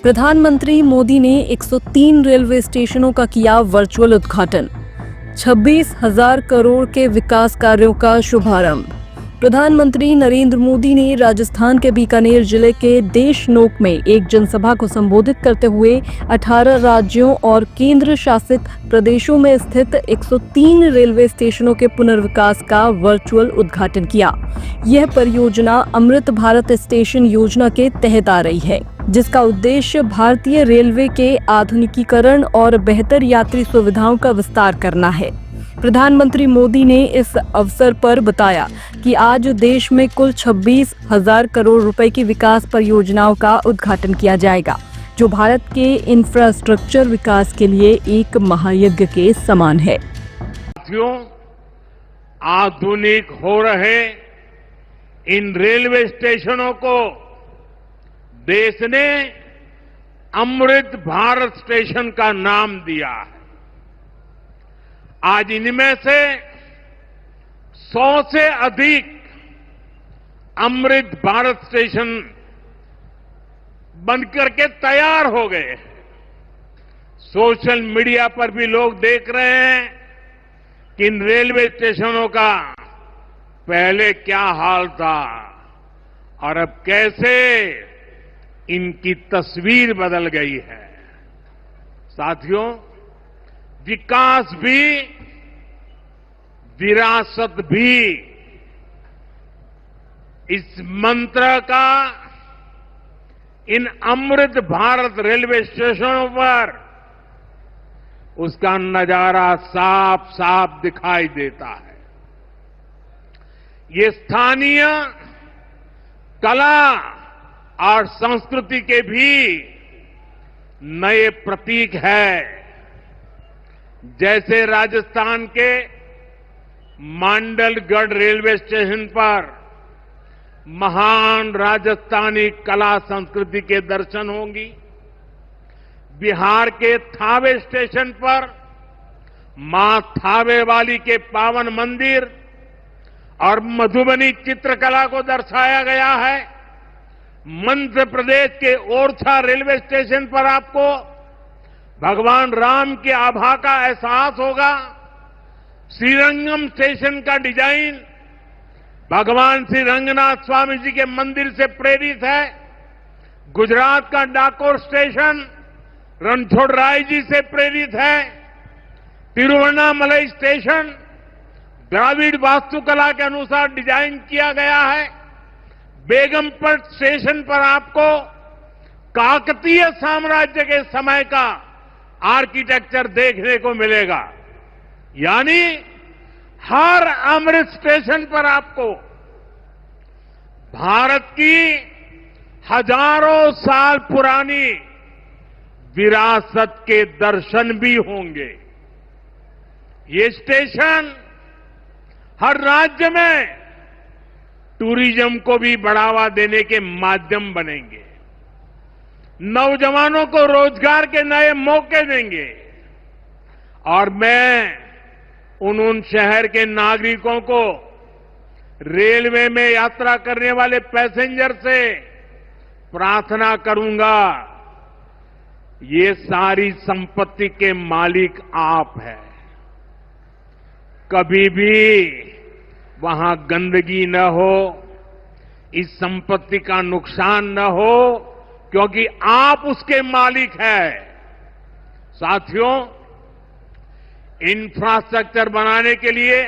प्रधानमंत्री मोदी ने 103 रेलवे स्टेशनों का किया वर्चुअल उद्घाटन। 26,000 करोड़ के विकास कार्यों का शुभारंभ। प्रधानमंत्री नरेंद्र मोदी ने राजस्थान के बीकानेर जिले के देशनोक में एक जनसभा को संबोधित करते हुए 18 राज्यों और केंद्र शासित प्रदेशों में स्थित 103 रेलवे स्टेशनों के पुनर्विकास का वर्चुअल उद्घाटन किया। यह परियोजना अमृत भारत स्टेशन योजना के तहत आ रही है, जिसका उद्देश्य भारतीय रेलवे के आधुनिकीकरण और बेहतर यात्री सुविधाओं का विस्तार करना है। प्रधानमंत्री मोदी ने इस अवसर पर बताया कि आज देश में कुल 26,000 करोड़ रुपए की विकास परियोजनाओं का उद्घाटन किया जाएगा, जो भारत के इंफ्रास्ट्रक्चर विकास के लिए एक महायज्ञ के समान है। साथियों, आधुनिक हो रहे इन रेलवे स्टेशनों को देश ने अमृत भारत स्टेशन का नाम दिया है। आज इनमें से 100 से अधिक अमृत भारत स्टेशन बनकर के तैयार हो गए हैं। सोशल मीडिया पर भी लोग देख रहे हैं कि इन रेलवे स्टेशनों का पहले क्या हाल था और अब कैसे इनकी तस्वीर बदल गई है। साथियों, विकास भी विरासत भी, इस मंत्र का इन अमृत भारत रेलवे स्टेशनों पर उसका नजारा साफ साफ दिखाई देता है। ये स्थानीय कला और संस्कृति के भी नए प्रतीक है। जैसे राजस्थान के मांडलगढ़ रेलवे स्टेशन पर महान राजस्थानी कला संस्कृति के दर्शन होंगी। बिहार के थावे स्टेशन पर मां थावे वाली के पावन मंदिर और मधुबनी चित्रकला को दर्शाया गया है। मध्य प्रदेश के ओरछा रेलवे स्टेशन पर आपको भगवान राम के आभा का एहसास होगा। श्रीरंगम स्टेशन का डिजाइन भगवान श्री रंगनाथ स्वामी जी के मंदिर से प्रेरित है। गुजरात का डाकोर स्टेशन रणछोड़ राय जी से प्रेरित है। तिरुवन्नामलई स्टेशन द्राविड़ वास्तुकला के अनुसार डिजाइन किया गया है। बेगमपट स्टेशन पर आपको काकतीय साम्राज्य के समय का आर्किटेक्चर देखने को मिलेगा। यानी हर अमृत स्टेशन पर आपको भारत की हजारों साल पुरानी विरासत के दर्शन भी होंगे। ये स्टेशन हर राज्य में टूरिज्म को भी बढ़ावा देने के माध्यम बनेंगे, नौजवानों को रोजगार के नए मौके देंगे और मैं उन शहर के नागरिकों को, रेलवे में यात्रा करने वाले पैसेंजर से प्रार्थना करूंगा, ये सारी संपत्ति के मालिक आप हैं। कभी भी वहां गंदगी न हो, इस संपत्ति का नुकसान न हो, क्योंकि आप उसके मालिक हैं। साथियों, इंफ्रास्ट्रक्चर बनाने के लिए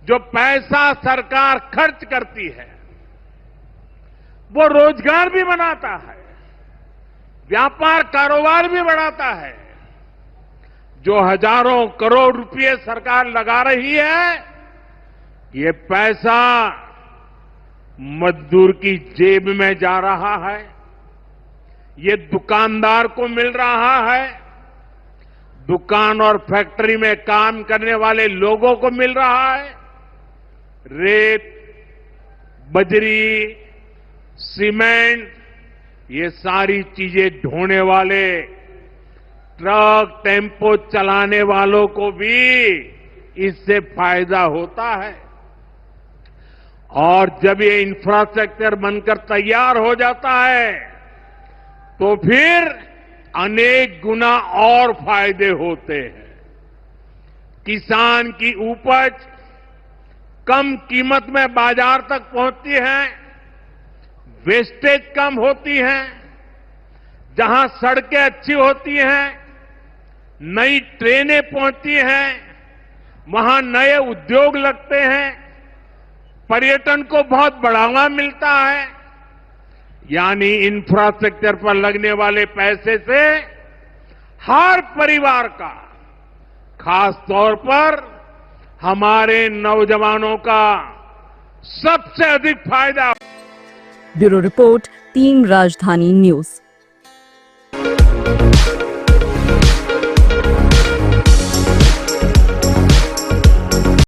जो पैसा सरकार खर्च करती है, वो रोजगार भी बनाता है, व्यापार कारोबार भी बढ़ाता है। जो हजारों करोड़ रुपए सरकार लगा रही है, ये पैसा मजदूर की जेब में जा रहा है, ये दुकानदार को मिल रहा है, दुकान और फैक्ट्री में काम करने वाले लोगों को मिल रहा है। रेत, बजरी, सीमेंट, ये सारी चीजें ढोने वाले ट्रक, टेम्पो चलाने वालों को भी इससे फायदा होता है। और जब ये इंफ्रास्ट्रक्चर बनकर तैयार हो जाता है, तो फिर अनेक गुना और फायदे होते हैं। किसान की उपज कम कीमत में बाजार तक पहुंचती है, वेस्टेज कम होती है, जहां सड़कें अच्छी होती हैं, नई ट्रेनें पहुंचती हैं, वहां नए उद्योग लगते हैं, पर्यटन को बहुत बढ़ावा मिलता है। यानी इंफ्रास्ट्रक्चर पर लगने वाले पैसे से हर परिवार का, खास तौर पर हमारे नौजवानों का सबसे अधिक फायदा। ब्यूरो रिपोर्ट, 3 राजधानी न्यूज।